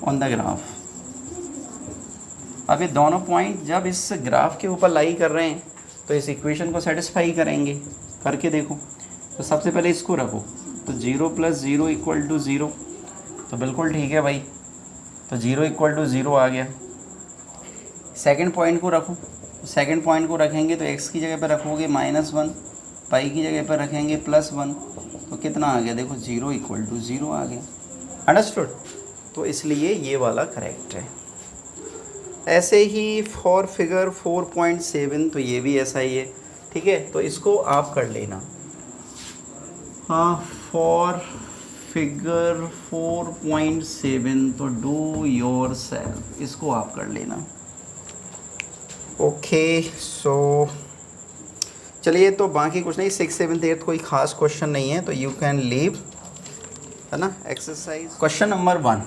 on the graph. अब ये दोनों पॉइंट जब इस ग्राफ के ऊपर लाई कर रहे हैं तो इस इक्वेशन को सेटिस्फाई करेंगे। करके देखो। तो सबसे पहले इसको रखो, तो 0 + 0 = 0, तो बिल्कुल ठीक है भाई, तो 0 = 0 आ गया। सेकंड पॉइंट को रखो, सेकंड पॉइंट को रखेंगे तो x की जगह पर रखोगे -1, y की जगह पर रखेंगे +1, तो कितना आ गया? देखो 0 = 0 आ गया। अंडरस्टूड? तो इसलिए ये वाला करेक्ट है। ऐसे ही फॉर फिगर 4.7, तो ये भी ऐसा ही है। ठीक है, तो इसको आप कर लेना। हाँ, फॉर फिगर 4.7, तो डू योर सेल्फ, इसको आप कर लेना। ओके, सो चलिए, तो बाकी कुछ नहीं, 6 7 8 कोई ख़ास क्वेश्चन नहीं है, तो यू कैन लीव, है ना। एक्सरसाइज क्वेश्चन नंबर 1,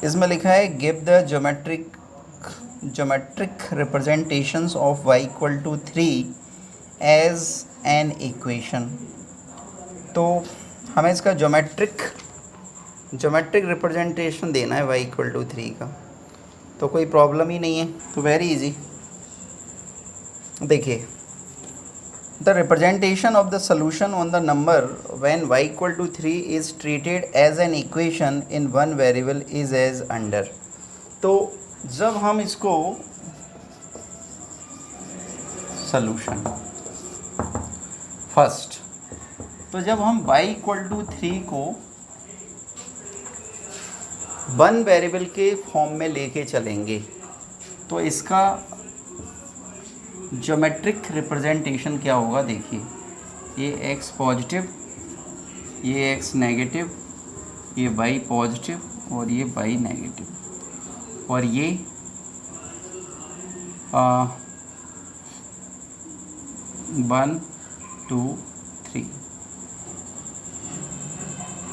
इसमें लिखा है give the geometric representations of y = 3 as an equation. तो हमें इसका ज्योमेट्रिक रिप्रेजेंटेशन देना है y = 3 का, तो कोई प्रॉब्लम ही नहीं है, तो वेरी इजी। देखिए, the representation of the solution on the number when y = 3 is treated as an equation in one variable is as under. तो जब हम इसको सोल्यूशन फर्स्ट, तो जब हम y = 3 को वन वेरिएबल के फॉर्म में लेके चलेंगे तो इसका ज्योमेट्रिक रिप्रेजेंटेशन क्या होगा देखिए, ये एक्स पॉजिटिव, ये एक्स नेगेटिव, ये वाई पॉजिटिव और ये वाई नेगेटिव, और ये 1 2 3,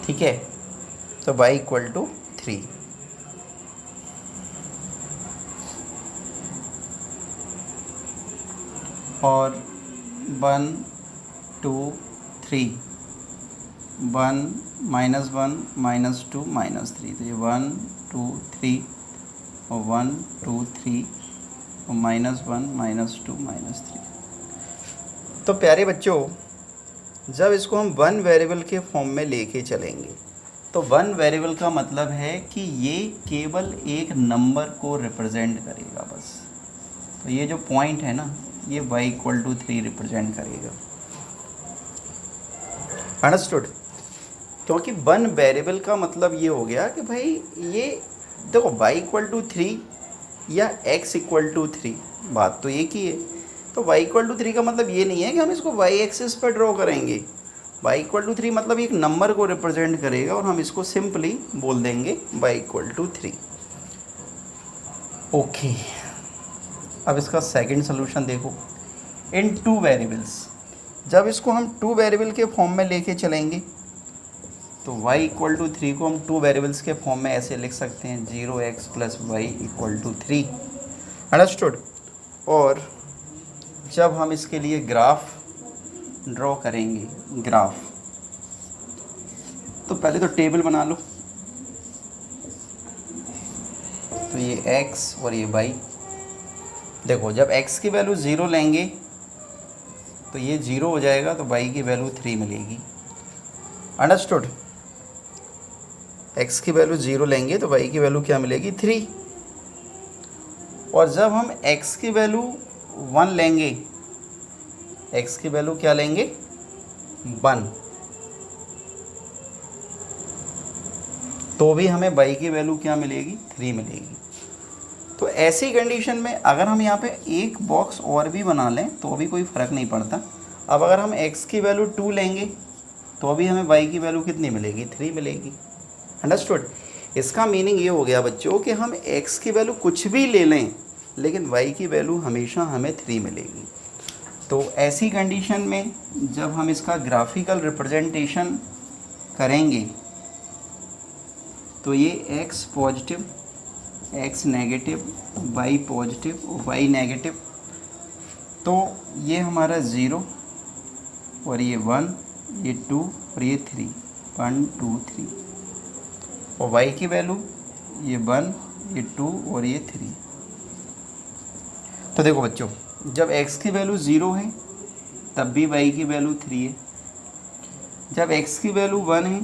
ठीक है। तो y इक्वल टू 3, और 1 2 3, 1 -1 -2 -3, तो ये 1 2 3 और 1 2 3 और -1 -2 -3। तो प्यारे बच्चों, जब इसको हम वन वेरिएबल के फॉर्म में लेके चलेंगे, तो वन वेरिएबल का मतलब है कि ये केवल एक नंबर को रिप्रेजेंट करेगा बस। तो ये जो पॉइंट है ना, ये y इक्वल टू 3 रिप्रेजेंट करेगा। अंडरस्टूड? क्योंकि वन वेरिएबल का मतलब ये हो गया कि भाई ये देखो y इक्वल टू 3 या x इक्वल टू 3, बात तो एक ही है। तो y इक्वल टू 3 का मतलब ये नहीं है कि हम इसको y एक्सिस पर ड्रॉ करेंगे। y इक्वल टू 3 मतलब एक नंबर को रिप्रेजेंट करेगा और हम इसको सिंपली बोल देंगे y इक्वल टू 3। ओके, अब इसका सेकंड सोल्यूशन देखो, इन टू वेरिएबल्स। जब इसको हम टू वेरिएबल के फॉर्म में लेके चलेंगे, तो y इक्वल टू 3 को हम टू वेरिएबल्स के फॉर्म में ऐसे लिख सकते हैं, 0x plus y equal to 3। Understood? और जब हम इसके लिए ग्राफ ड्रॉ करेंगे, ग्राफ, तो पहले तो टेबल बना लो। तो ये x और ये y, देखो जब x की वैल्यू 0 लेंगे तो ये 0 हो जाएगा, तो y की वैल्यू 3 मिलेगी। अंडरस्टूड? x की वैल्यू 0 लेंगे तो y की वैल्यू क्या मिलेगी? 3। और जब हम x की वैल्यू 1 लेंगे, x की वैल्यू क्या लेंगे? 1, तो भी हमें y की वैल्यू क्या मिलेगी? 3 मिलेगी। तो ऐसी कंडीशन में अगर हम यहाँ पे एक बॉक्स और भी बना लें तो भी कोई फ़र्क नहीं पड़ता। अब अगर हम x की वैल्यू 2 लेंगे तो भी हमें y की वैल्यू कितनी मिलेगी? 3 मिलेगी। अंडरस्टूड? इसका मीनिंग ये हो गया बच्चों कि हम x की वैल्यू कुछ भी ले लें, लेकिन y की वैल्यू हमेशा हमें 3 मिलेगी। तो ऐसी कंडीशन में जब हम इसका ग्राफिकल रिप्रेजेंटेशन करेंगे, तो ये x positive, x negative, y positive और y नेगेटिव, तो ये हमारा 0 और ये 1, ये 2 और ये 3, 1 2 3, और y की वैल्यू ये 1, ये 2 और ये 3। तो देखो बच्चों, जब x की वैल्यू 0 है तब भी y की वैल्यू 3 है, जब x की वैल्यू 1 है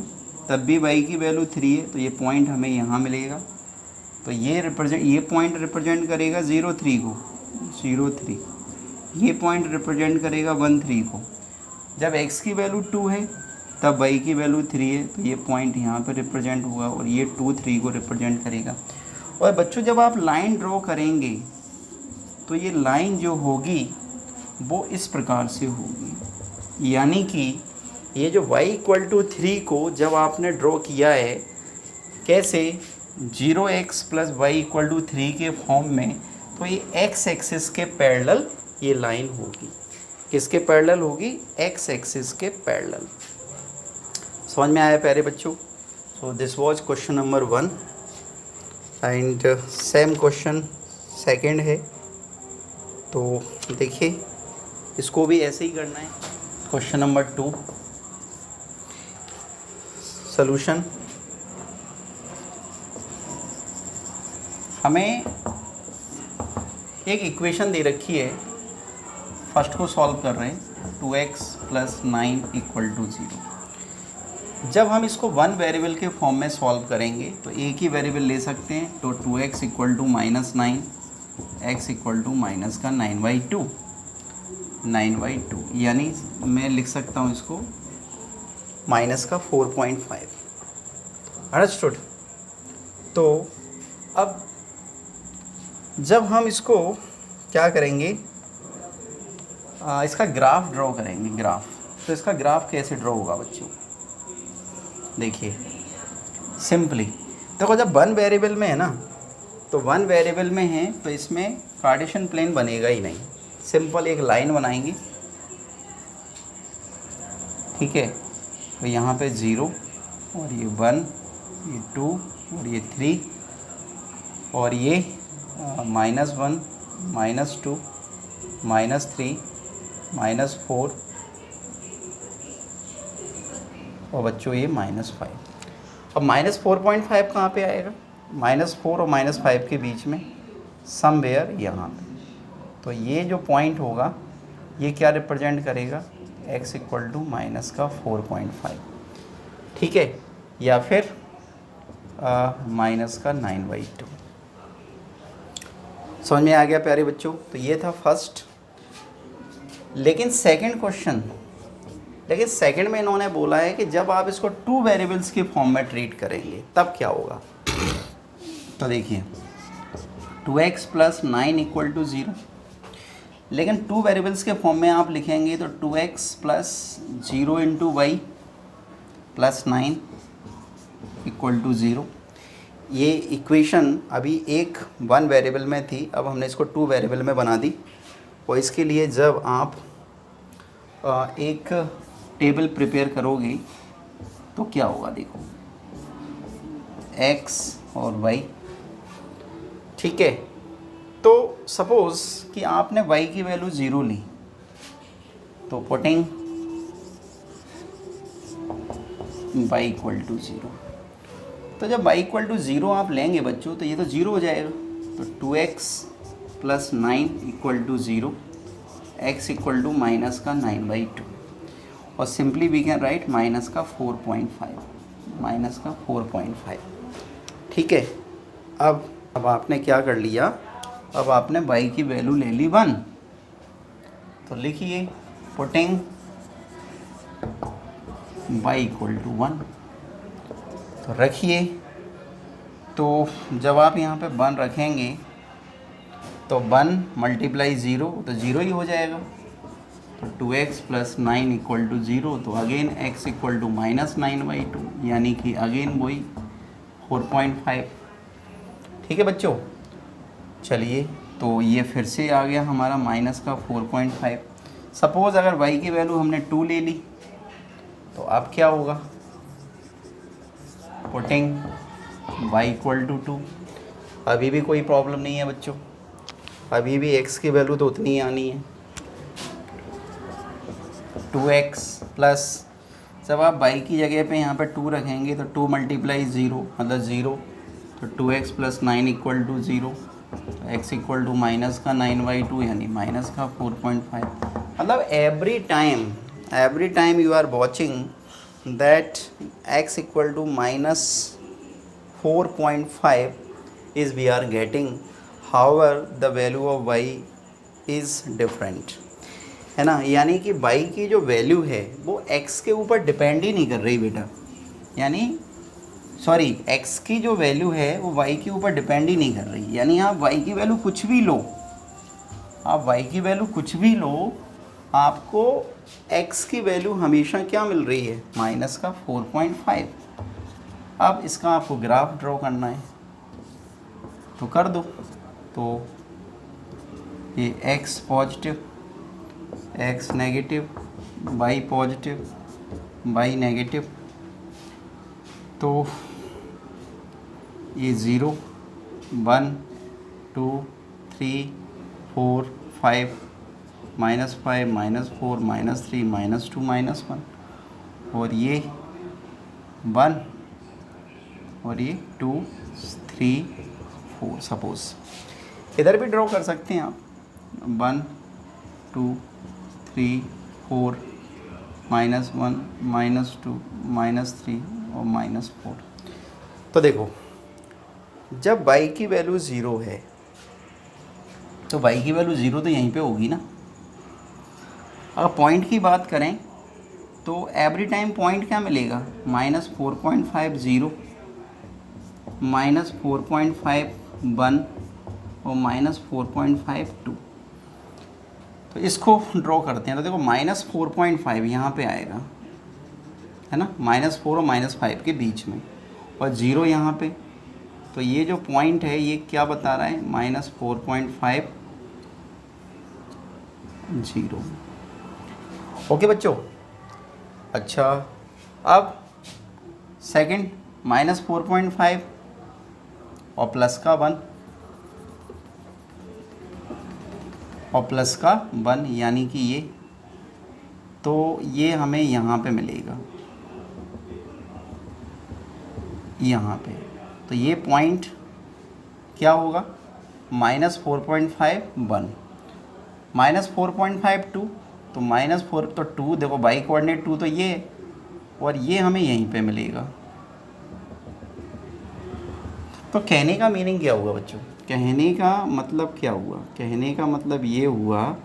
तब भी y की वैल्यू 3 है। तो ये पॉइंट हमें यहाँ मिलेगा, तो ये पॉइंट रिप्रेजेंट करेगा 0 3 को, 0 3, ये पॉइंट रिप्रेजेंट करेगा 1 3 को। जब x की वैल्यू 2 है तब y की वैल्यू 3 है, तो ये पॉइंट यहाँ पर रिप्रेजेंट हुआ और ये 2 3 को रिप्रेजेंट करेगा। और बच्चों जब आप लाइन ड्रॉ करेंगे तो ये लाइन जो होगी वो इस प्रकार से होगी, यानी कि ये जो y इक्वल टू 3 को जब आपने ड्रॉ किया है कैसे, 0x plus y equal to 3 के फॉर्म में, तो ये x एक्सिस के पैरेलल ये लाइन होगी। किसके पैरेलल होगी? x एक्सिस के पैरेलल। समझ में आया प्यारे बच्चों? सो this was question number 1 and same question second है। तो देखिए इसको भी ऐसे ही करना है। Question number 2 solution. हमें एक इक्वेशन दे रखी है, फर्स्ट को सॉल्व कर रहे हैं, 2x प्लस 9 इक्वल टू 0। जब हम इसको वन वेरिएबल के फॉर्म में सॉल्व करेंगे तो एक ही वेरिएबल ले सकते हैं, तो 2x equal to -9, x equal to minus का 9/2, 9/2, यानी मैं लिख सकता हूँ इसको माइनस का 4.5। अंडरस्टूड? तो अब जब हम इसको क्या करेंगे, इसका ग्राफ ड्रॉ करेंगे, ग्राफ। तो इसका ग्राफ कैसे ड्रॉ होगा बच्चों, देखिए सिंपली। देखो जब वन वेरिएबल में है ना, तो वन वेरिएबल में है तो इसमें कार्टेशियन प्लेन बनेगा ही नहीं। सिंपल एक लाइन बनाएंगे, ठीक है। तो यहाँ पे 0 और ये 1, ये 2 और ये 3 और ये -1 -2 -3 -4 और बच्चों ये -5। अब -4.5 कहाँ पे आएगा, -4 और -5 के बीच में समवेयर यहाँ पे। तो ये जो पॉइंट होगा ये क्या रिप्रेजेंट करेगा, x = -4.5, ठीक है, या फिर -9/2। समझ में आ गया प्यारे बच्चों। तो ये था फर्स्ट। लेकिन सेकंड में इन्होंने बोला है कि जब आप इसको 2 वेरिएबल्स के फॉर्म में ट्रीट करेंगे तब क्या होगा। तो देखिए 2x + 9 = 0, लेकिन 2 वेरिएबल्स के फॉर्म में आप लिखेंगे तो 2x + 0 × y + 9 = 0। ये इक्वेशन अभी एक 1 वेरिएबल में थी, अब हमने इसको 2 वेरिएबल में बना दी। और इसके लिए जब आप एक टेबल प्रिपेयर करोगे तो क्या होगा, देखो x और y, ठीक है। तो सपोज़ कि आपने y की वैल्यू 0 ली, तो पुटिंग y = 0। तो जब y = 0 आप लेंगे बच्चों तो ये तो 0 हो जाएगा। तो 2x + 9 = 0, x = -9/2 और सिंपली वी कैन राइट -4.5, ठीक है। अब आपने क्या कर लिया, अब आपने y की वैल्यू ले ली 1। तो लिखिए पुटिंग y = 1। तो रखिए, तो जब आप यहाँ पे 1 रखेंगे तो 1 × 0 तो 0 ही हो जाएगा। तो 2x + 9 = 0, तो अगेन x = -9/2, यानी कि अगेन वही 4.5, ठीक है बच्चों। चलिए तो ये फिर से आ गया हमारा -4.5। सपोज़ अगर y की वैल्यू हमने 2 ले ली तो अब क्या होगा, पुटिंग y = 2। अभी भी कोई प्रॉब्लम नहीं है बच्चों, अभी भी x की वैल्यू तो उतनी ही आनी है। 2x प्लस, जब आप y की जगह पे यहाँ पे 2 रखेंगे तो 2 × 0 मतलब 0, तो 2x + 9 = 0, x = -9/2 यानी -4.5। मतलब every time you are watching that x = -4.5 is we are getting, however the value of y is different, है ना। यानी कि y की जो वैल्यू है वो x के ऊपर डिपेंड ही नहीं कर रही बेटा, यानी सॉरी x की जो वैल्यू है वो y के ऊपर डिपेंड ही नहीं कर रही। यानी आप y की वैल्यू कुछ भी लो, आप y की वैल्यू कुछ भी लो, आपको x की वैल्यू हमेशा क्या मिल रही है, -4.5। अब इसका आपको ग्राफ ड्रॉ करना है तो कर दो। तो ये x positive, x negative, y positive, y negative, तो ये 0 1 2 3 4 5 -5 -4 -3 -2 -1 और ये 1 और ये 2 3 4। सपोज़ इधर भी ड्रॉ कर सकते हैं आप, 1 2 3 4 -1 -2 -3 और -4। तो देखो जब y की वैल्यू 0 है तो y की वैल्यू 0 तो यहीं पे होगी ना। अगर पॉइंट की बात करें तो एवरी टाइम पॉइंट क्या मिलेगा, -4.5 0, -4.5 1 और -4.5 2। तो इसको ड्रॉ करते हैं। तो देखो -4.5 यहाँ पे आएगा, है ना, -4 और -5 के बीच में, और 0 यहाँ पे। तो ये जो पॉइंट है ये क्या बता रहा है, -4.5 0। ओके बच्चों। अच्छा, अब सेकंड -4.5 और प्लस का 1 और प्लस का 1, यानी कि ये, तो ये हमें यहाँ पे मिलेगा, यहाँ पे। तो ये पॉइंट क्या होगा, -4.5 1, -4.5 2, तो -4 तो 2, देखो बाई कोऑर्डिनेट 2 तो ये है, और ये हमें यहीं पे मिलेगा। तो कहने का मीनिंग क्या हुआ बच्चों, कहने का मतलब क्या हुआ, कहने का मतलब ये हुआ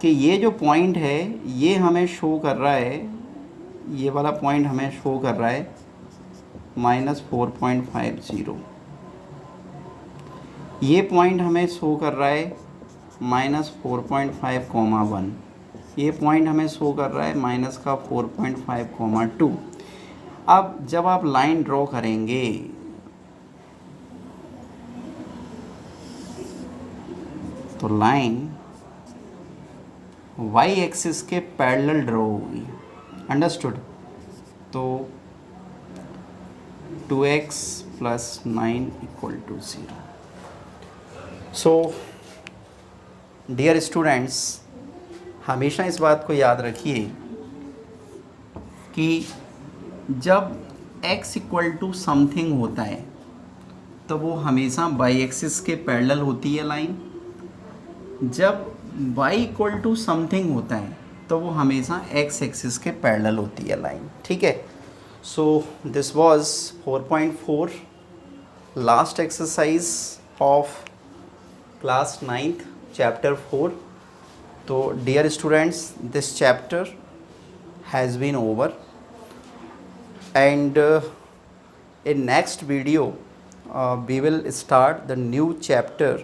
कि ये जो पॉइंट है ये हमें शो कर रहा है, ये वाला पॉइंट हमें शो कर रहा है -4.50, ये पॉइंट हमें शो कर रहा है -4.5, 1, ये पॉइंट हमें शो कर रहा है -4.5, 2। अब जब आप लाइन ड्रॉ करेंगे तो लाइन y एक्सिस के पैरेलल ड्रॉ होगी, अंडरस्टूड। तो 2x + 9 = 0। सो डियर स्टूडेंट्स, हमेशा इस बात को याद रखिए कि जब x = समथिंग होता है तो वो हमेशा y एक्सिस के पैरेलल होती है लाइन। जब y = समथिंग होता है तो वो हमेशा x एक्सिस के पैरेलल होती है लाइन, ठीक है। So this was 4.4 last exercise of class 9th chapter 4। तो dear students, this chapter has been over, and in next video we will start the new chapter